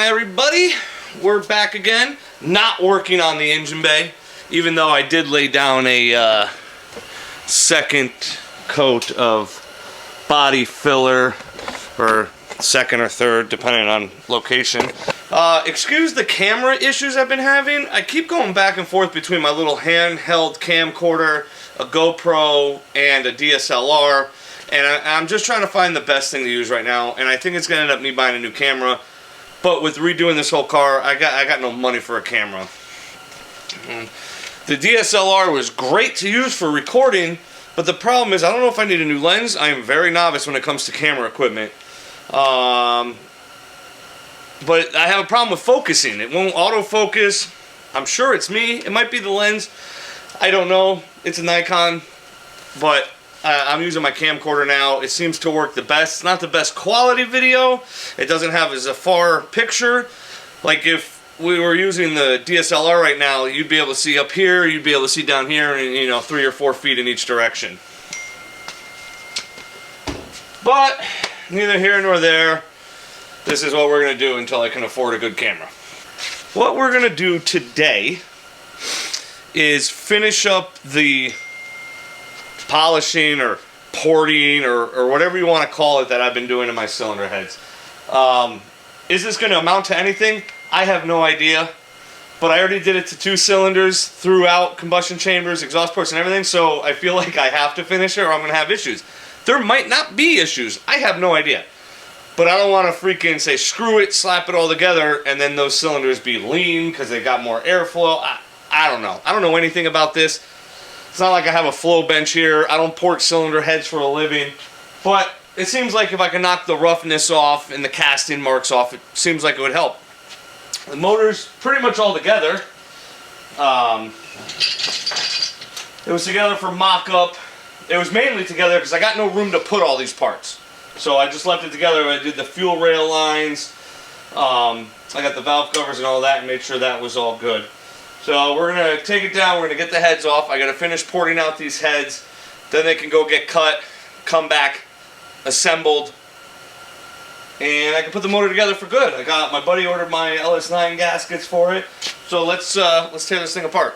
Everybody, we're back again. Not working on the engine bay, even though I did lay down a second coat of body filler, or second or third, depending on location. Excuse the camera issues I've been having. I keep going back and forth between my little handheld camcorder, a GoPro, and a DSLR, and I'm just trying to find the best thing to use right now, and I think it's going to end up me buying a new camera. But with redoing this whole car, I got no money for a camera. The DSLR was great to use for recording, but the problem is I don't know if I need a new lens. I am very novice when it comes to camera equipment. But I have a problem with focusing. It won't autofocus. I'm sure it's me. It might be the lens. I don't know. It's a Nikon, but I'm using my camcorder now. It seems to work the best. It's not the best quality video. It doesn't have as a far picture. Like if we were using the DSLR right now, you'd be able to see up here, you'd be able to see down here, and 3 or 4 feet in each direction. But neither here nor there. This is what we're going to do until I can afford a good camera. What we're going to do today is finish up the polishing or porting or whatever you want to call it that I've been doing to my cylinder heads. Is this going to amount to anything? I have no idea, but I already did it to 2 cylinders throughout combustion chambers, exhaust ports, and everything, so I feel like I have to finish it or I'm going to have issues. There might not be issues. I have no idea. But I don't want to freaking say screw it, slap it all together, and then those cylinders be lean because they got more airflow. I don't know. I don't know anything about this. It's not like I have a flow bench here. I don't port cylinder heads for a living. But it seems like if I can knock the roughness off and the casting marks off, it seems like it would help. The motor's pretty much all together. It was together for mock-up. It was mainly together because I got no room to put all these parts. So I just left it together. I did the fuel rail lines. I got the valve covers and all that and made sure that was all good. So we're going to take it down, we're going to get the heads off. I got to finish porting out these heads. Then they can go get cut, come back, assembled, and I can put the motor together for good. I got my buddy ordered my LS9 gaskets for it. So let's tear this thing apart.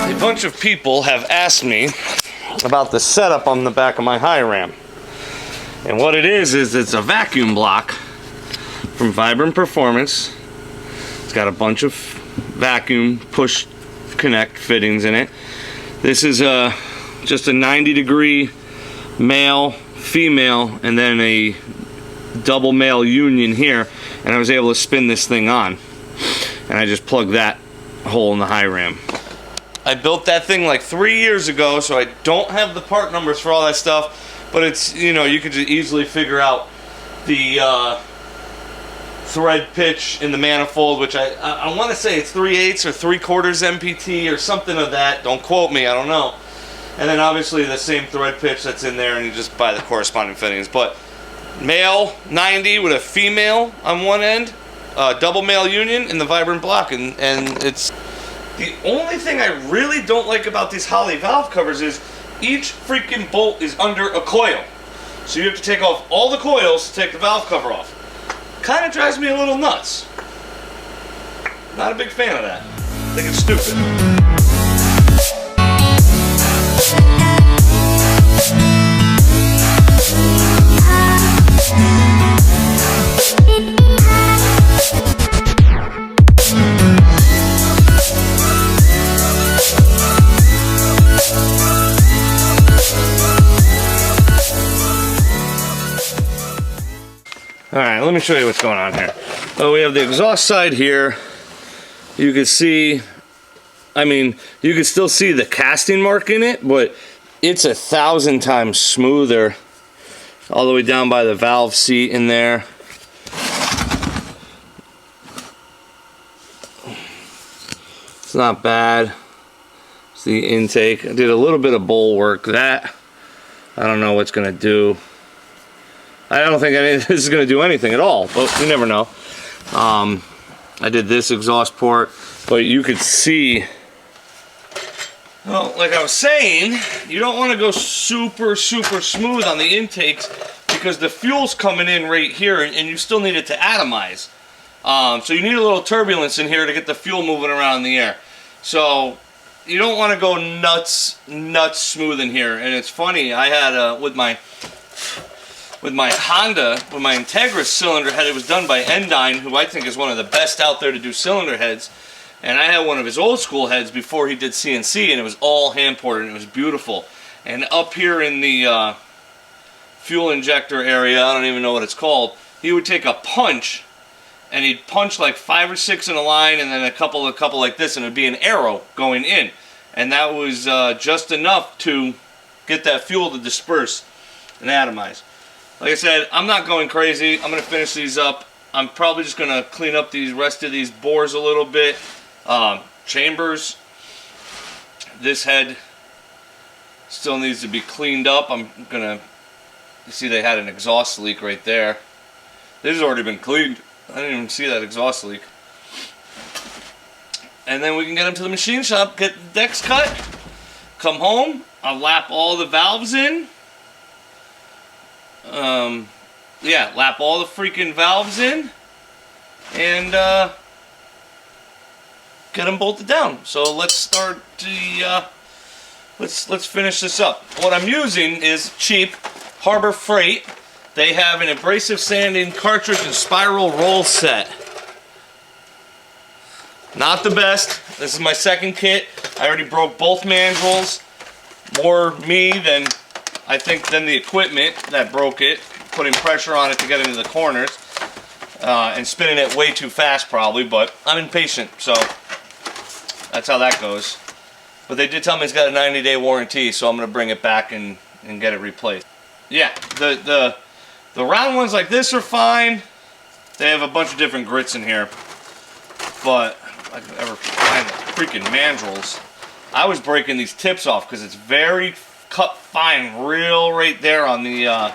A bunch of people have asked me about the setup on the back of my high ram, and what it is it's a vacuum block from Vibrant Performance. It's got a bunch of vacuum push connect fittings in it. This is just a 90-degree male, female, and then a double male union here, and I was able to spin this thing on, and I just plugged that hole in the high ram. I built that thing like 3 years ago, so I don't have the part numbers for all that stuff, but it's, you could just easily figure out the thread pitch in the manifold, which I want to say it's 3/8 or 3/4 MPT or something of that. Don't quote me, I don't know. And then obviously the same thread pitch that's in there, and you just buy the corresponding fittings. But male 90 with a female on one end, double male union in the Vibrant block, and it's... The only thing I really don't like about these Holley valve covers is each freaking bolt is under a coil. So you have to take off all the coils to take the valve cover off. Kind of drives me a little nuts. Not a big fan of that. I think it's stupid. Alright, let me show you what's going on here. Oh, we have the exhaust side here. You can see, you can still see the casting mark in it, but it's 1,000 times smoother all the way down by the valve seat in there. It's not bad. It's the intake. I did a little bit of bowl work. That, I don't know what's going to do. I don't think this is going to do anything at all, but you never know. I did this exhaust port, but you could see, well, like I was saying, you don't want to go super smooth on the intakes because the fuel's coming in right here and you still need it to atomize. So you need a little turbulence in here to get the fuel moving around in the air. So you don't want to go nuts smooth in here. And it's funny, I had with my Honda, with my Integra cylinder head, it was done by Endine, who I think is one of the best out there to do cylinder heads. And I had one of his old school heads before he did CNC, and it was all hand ported, and it was beautiful. And up here in the fuel injector area, I don't even know what it's called, he would take a punch, and he'd punch like 5 or 6 in a line, and then a couple like this, and it'd be an arrow going in. And that was just enough to get that fuel to disperse and atomize. Like I said, I'm not going crazy. I'm going to finish these up. I'm probably just going to clean up these rest of these bores a little bit. Chambers. This head still needs to be cleaned up. I'm going to, you see they had an exhaust leak right there. This has already been cleaned. I didn't even see that exhaust leak. And then we can get them to the machine shop, get the decks cut, come home, I'll lap all the valves in. Yeah, lap all the freaking valves in, and get them bolted down. So let's start the, let's finish this up. What I'm using is cheap Harbor Freight. They have an abrasive sanding cartridge and spiral roll set. Not the best. This is my second kit. I already broke both mandrels. More me than, I think, than the equipment that broke it. Putting pressure on it to get into the corners. And spinning it way too fast probably, but I'm impatient, so that's how that goes. But they did tell me it's got a 90-day warranty, so I'm going to bring it back and get it replaced. Yeah, the round ones like this are fine. They have a bunch of different grits in here. But I could ever find the freaking mandrels. I was breaking these tips off because it's very cut fine, real right there on the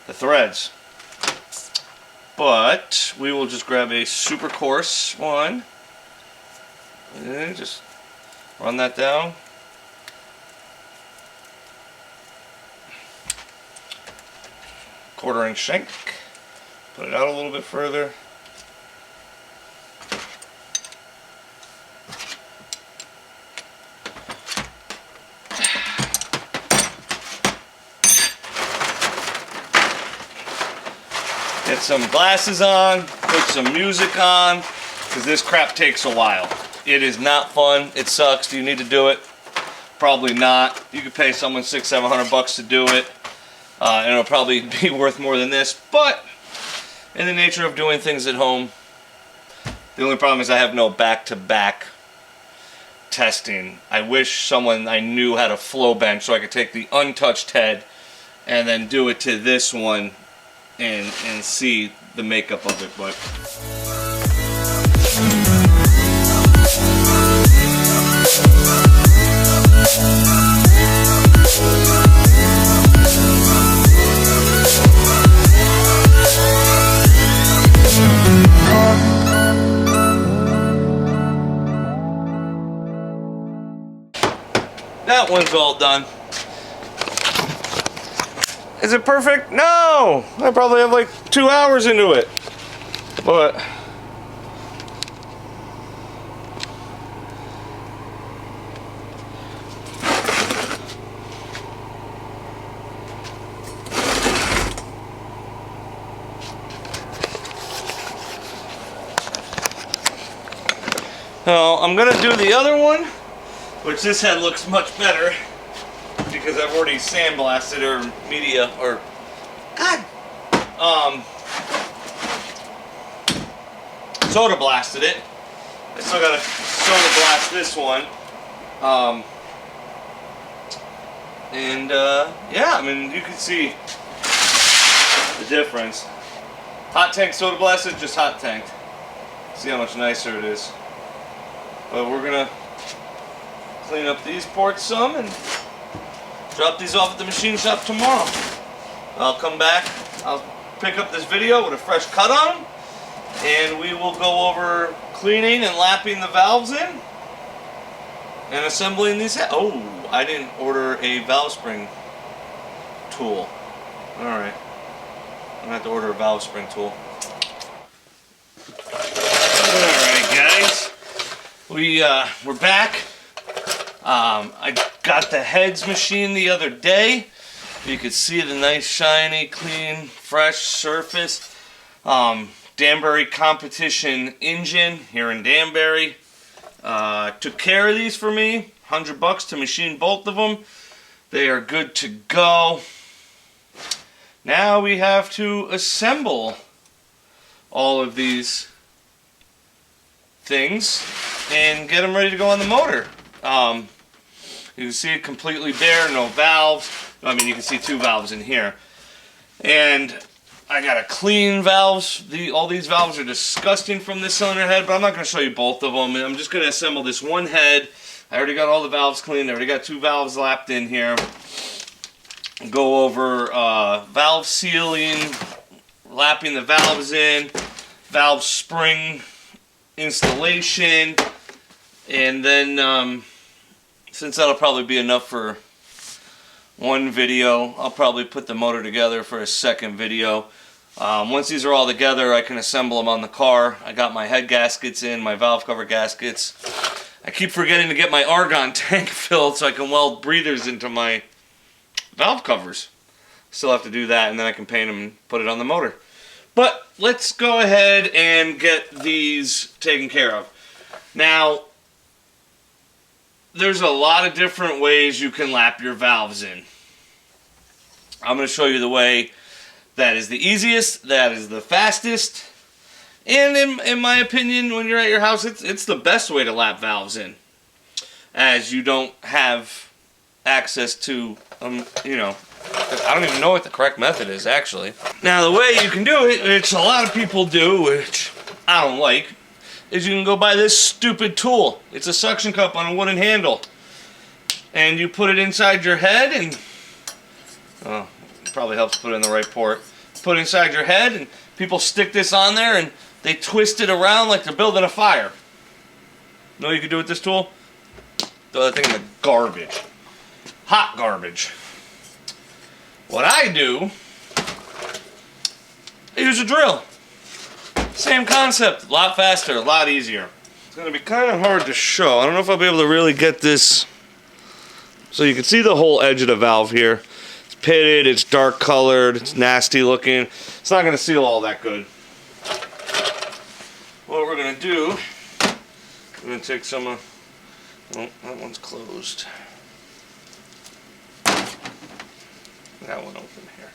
threads. But we will just grab a super coarse one and just run that down. Quarter-inch shank. Put it out a little bit further. Get some glasses on, put some music on, because this crap takes a while. It is not fun. It sucks. Do you need to do it? Probably not. You could pay someone $600-700 to do it. And it'll probably be worth more than this, but in the nature of doing things at home, the only problem is I have no back-to-back testing. I wish someone I knew had a flow bench so I could take the untouched head and then do it to this one and see the makeup of it, but that one's all done. Is it perfect? No! I probably have like 2 hours into it. But well, I'm gonna do the other one, which this head looks much better because I've already sandblasted or media or soda blasted it. I still gotta soda blast this one. Yeah, I mean, you can see the difference. Hot tank soda blasted, just hot tanked. See how much nicer it is. But we're gonna clean up these ports some and drop these off at the machine shop tomorrow. I'll come back, I'll pick up this video with a fresh cut on them, and we will go over cleaning and lapping the valves in and assembling these. Oh, I didn't order a valve spring tool. Alright, I'm gonna have to order a valve spring tool. Alright guys, we're back. I got the heads machine the other day. You could see the nice shiny, clean, fresh surface. Danbury Competition engine here in Danbury. Took care of these for me. $100 to machine both of them. They are good to go. Now we have to assemble all of these things and get them ready to go on the motor. You can see it completely bare, no valves. I mean, you can see 2 valves in here. And I gotta clean valves. All these valves are disgusting from this cylinder head, but I'm not gonna show you both of them. I'm just gonna assemble this one head. I already got all the valves cleaned. I already got 2 valves lapped in here. Go over valve sealing, lapping the valves in, valve spring installation, and then since that'll probably be enough for one video, I'll probably put the motor together for a second video. Once these are all together, I can assemble them on the car. I got my head gaskets in, my valve cover gaskets. I keep forgetting to get my argon tank filled so I can weld breathers into my valve covers. Still have to do that, and then I can paint them and put it on the motor. But let's go ahead and get these taken care of. Now, there's a lot of different ways you can lap your valves in. I'm going to show you the way that is the easiest, that is the fastest, and in my opinion, when you're at your house, it's the best way to lap valves in, as you don't have access to, you know, I don't even know what the correct method is, actually. Now, the way you can do it, which a lot of people do, which I don't like, is you can go buy this stupid tool. It's a suction cup on a wooden handle. And you put it inside your head and, oh, it probably helps put it in the right port. Put it inside your head and people stick this on there and they twist it around like they're building a fire. You know what you can do with this tool? Throw that thing in the garbage. Hot garbage. What I do, I use a drill. Same concept, a lot faster, a lot easier. It's going to be kind of hard to show. I don't know if I'll be able to really get this. So you can see the whole edge of the valve here. It's pitted, it's dark colored, it's nasty looking. It's not going to seal all that good. What we're going to do, we're going to take some of, oh, that one's closed. That one open here.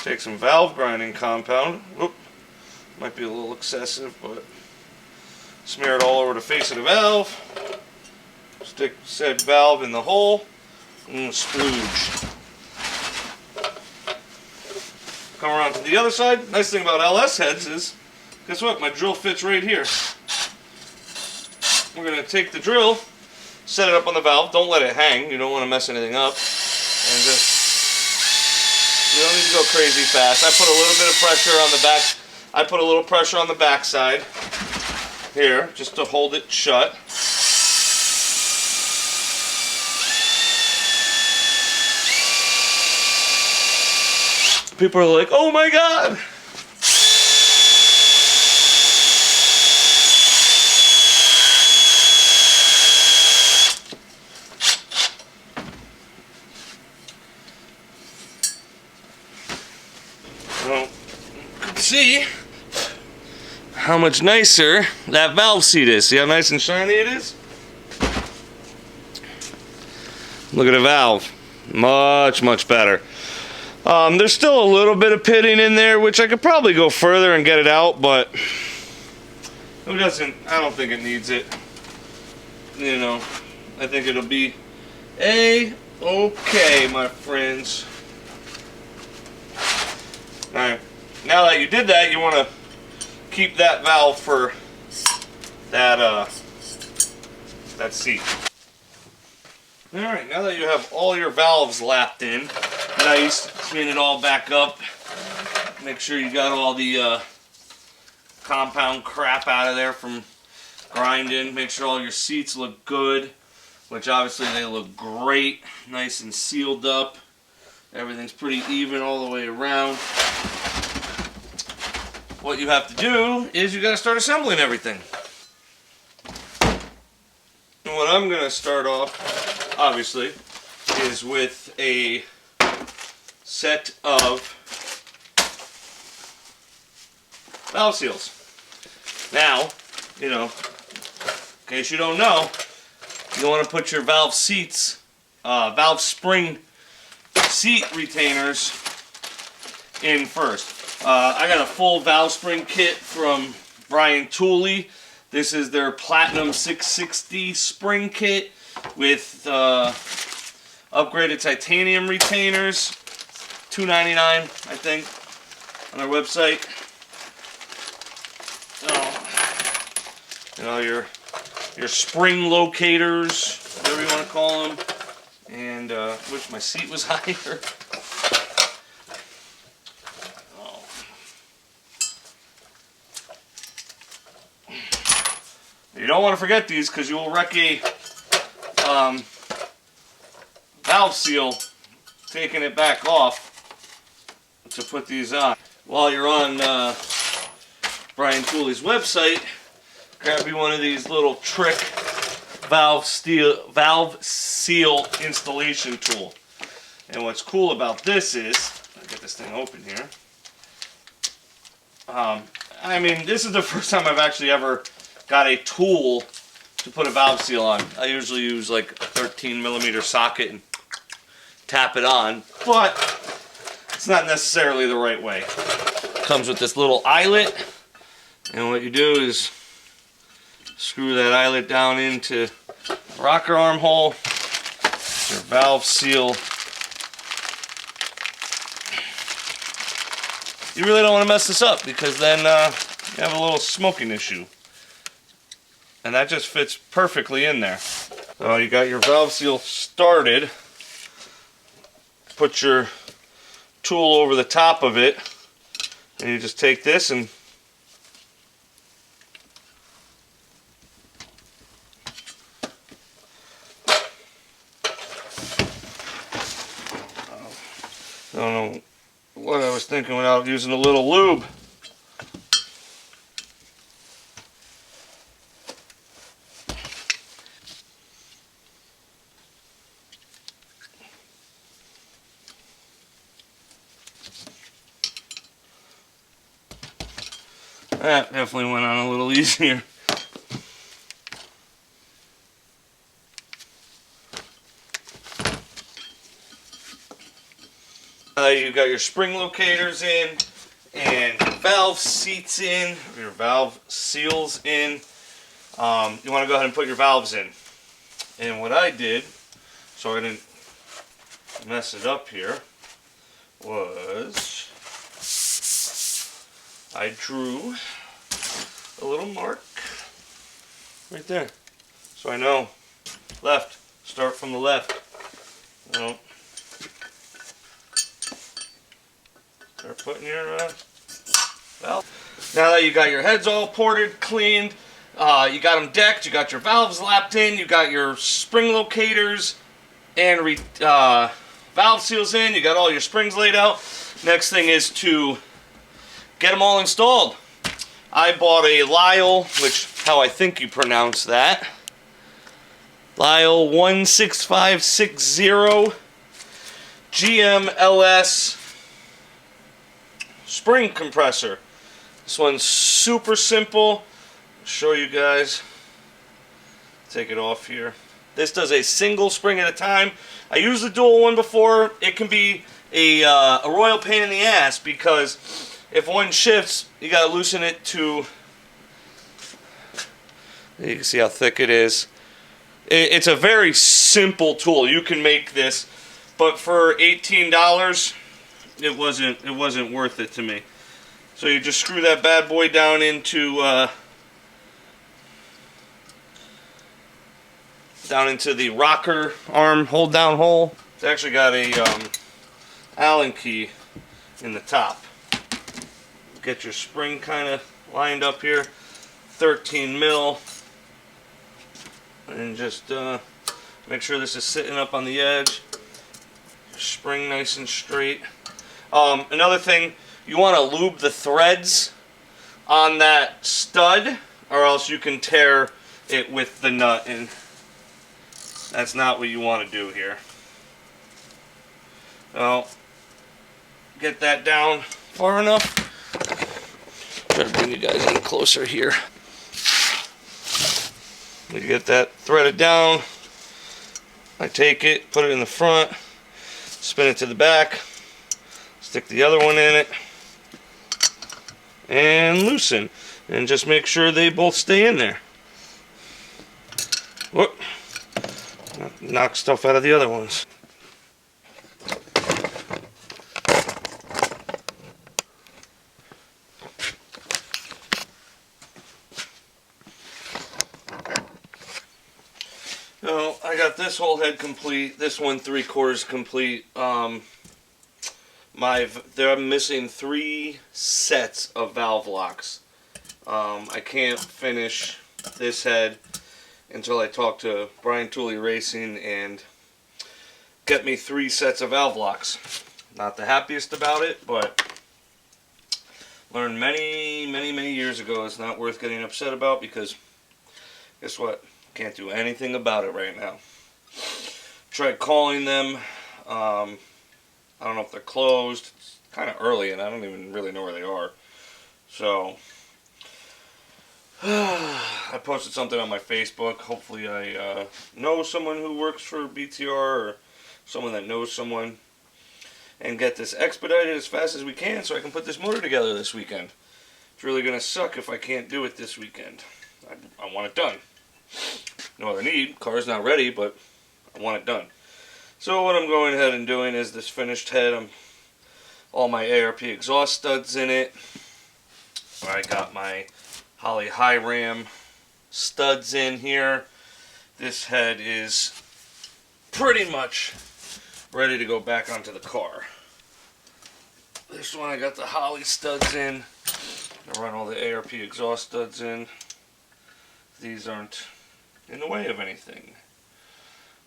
Take some valve grinding compound. Whoop. Might be a little excessive, but smear it all over the face of the valve. Stick said valve in the hole and splooge. Come around to the other side. Nice thing about LS heads is, guess what? My drill fits right here. We're going to take the drill, set it up on the valve. Don't let it hang. You don't want to mess anything up. And just, you don't need to go crazy fast. I put a little bit of pressure on the back. I put a little pressure on the back side here just to hold it shut. People are like, oh my God! Well, you can see how much nicer that valve seat is. See how nice and shiny it is? Look at the valve. Much, much better. There's still a little bit of pitting in there, which I could probably go further and get it out, but it doesn't, I don't think it needs it. You know, I think it'll be A-okay, my friends. Alright, now that you did that, you want to keep that valve for that that seat. Alright, now that you have all your valves lapped in, nice, clean it all back up. Make sure you got all the compound crap out of there from grinding. Make sure all your seats look good, which obviously they look great, nice and sealed up. Everything's pretty even all the way around. What you have to do is you got to start assembling everything. And what I'm going to start off, obviously, is with a set of valve seals. Now, you know, in case you don't know, you want to put your valve seats, valve spring seat retainers in first. I got a full valve spring kit from Brian Tooley. This is their Platinum 660 spring kit with upgraded titanium retainers. $2.99, I think, on their website. You know, your spring locators, whatever you want to call them. And wish my seat was higher. Oh. You don't want to forget these because you will wreck a valve seal taking it back off to put these on. While you're on Brian Tooley's website, grab you one of these little trick valve seal installation tool. And what's cool about this is, I'll get this thing open here. I mean, this is the first time I've actually ever got a tool to put a valve seal on. I usually use like a 13mm socket and tap it on, but it's not necessarily the right way. It comes with this little eyelet, and what you do is screw that eyelet down into the rocker arm hole. Your valve seal. You really don't want to mess this up because then you have a little smoking issue. And that just fits perfectly in there. So you got your valve seal started. Put your tool over the top of it. And you just take this and I don't know what I was thinking without using a little lube. That definitely went on a little easier. You got your spring locators in, and your valve seats in, your valve seals in. You want to go ahead and put your valves in. And what I did, so I didn't mess it up here, was I drew a little mark right there. So I know left, start from the left. Well, start putting your valve. Now that you got your heads all ported, cleaned, you got them decked, you got your valves lapped in, you got your spring locators and valve seals in, you got all your springs laid out. Next thing is to get them all installed. I bought a Lyle, which how I think you pronounce that. Lyle 16560 GMLS spring compressor. This one's super simple. I'll show you guys. Take it off here. This does a single spring at a time. I used the dual one before. It can be a royal pain in the ass because if one shifts, you gotta loosen it to. You can see how thick it is. It's a very simple tool. You can make this, but for $18, it wasn't worth it to me. So you just screw that bad boy down into down into the rocker arm hold down hole. It's actually got a Allen key in the top. Get your spring kind of lined up here, 13 mil, and just make sure this is sitting up on the edge. Spring nice and straight. Another thing, you want to lube the threads on that stud, or else you can tear it with the nut, and that's not what you want to do here. Well, get that down far enough. Try to bring you guys in closer here. You get that threaded down. I take it, put it in the front, spin it to the back, stick the other one in it, and loosen. And just make sure they both stay in there. Whoop. Knock stuff out of the other ones. So I got this whole head complete. This one 3/4 complete. I'm missing 3 sets of valve locks. I can't finish this head until I talk to Brian Tooley Racing and get me 3 sets of valve locks. Not the happiest about it, but learned many years ago it's not worth getting upset about, because guess what? Can't do anything about it right now. Tried calling them. I don't know if they're closed. It's kind of early and I don't even really know where they are. So I posted something on my Facebook. Hopefully I know someone who works for BTR, or someone that knows someone, and get this expedited as fast as we can so I can put this motor together this weekend. It's really going to suck if I can't do it this weekend. I want it done. No other need. Car's not ready, but I want it done. So what I'm going ahead and doing is this finished head. All my ARP exhaust studs in it. I got my Holley high ram studs in here. This head is pretty much ready to go back onto the car. This one I got the Holley studs in. I run all the ARP exhaust studs in. These aren't in the way of anything.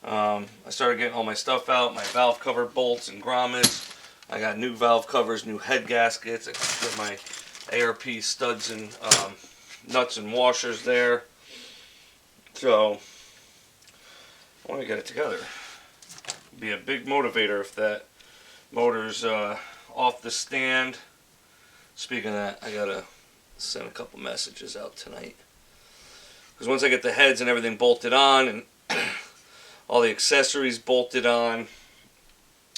I started getting all my stuff out, my valve cover bolts and grommets. I got new valve covers, new head gaskets. I got my ARP studs and nuts and washers there. So I want to get it together. Be a big motivator if that motor's off the stand. Speaking of that, I gotta send a couple messages out tonight. Because once I get the heads and everything bolted on and all the accessories bolted on,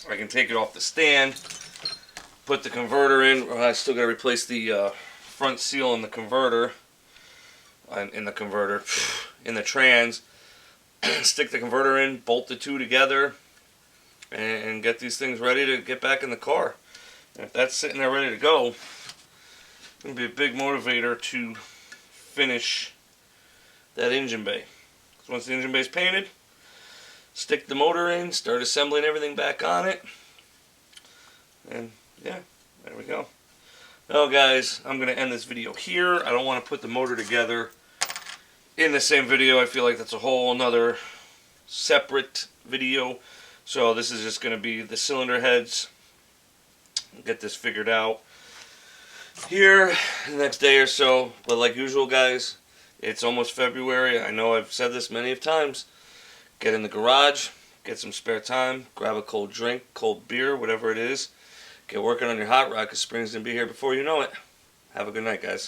I can take it off the stand, put the converter in. I still got to replace the front seal in the converter, in the trans, stick the converter in, bolt the two together, and get these things ready to get back in the car. And if that's sitting there ready to go, it's going to be a big motivator to finish that engine bay. Because once the engine bay is painted, stick the motor in, start assembling everything back on it, and yeah, there we go. Well guys, I'm going to end this video here. I don't want to put the motor together in the same video. I feel like that's a whole another separate video. So this is just going to be the cylinder heads. Get this figured out here the next day or so. But like usual guys, it's almost February. I know I've said this many times. Get in the garage, get some spare time, grab a cold drink, cold beer, whatever it is. Get working on your hot rod, because spring's going to be here before you know it. Have a good night, guys.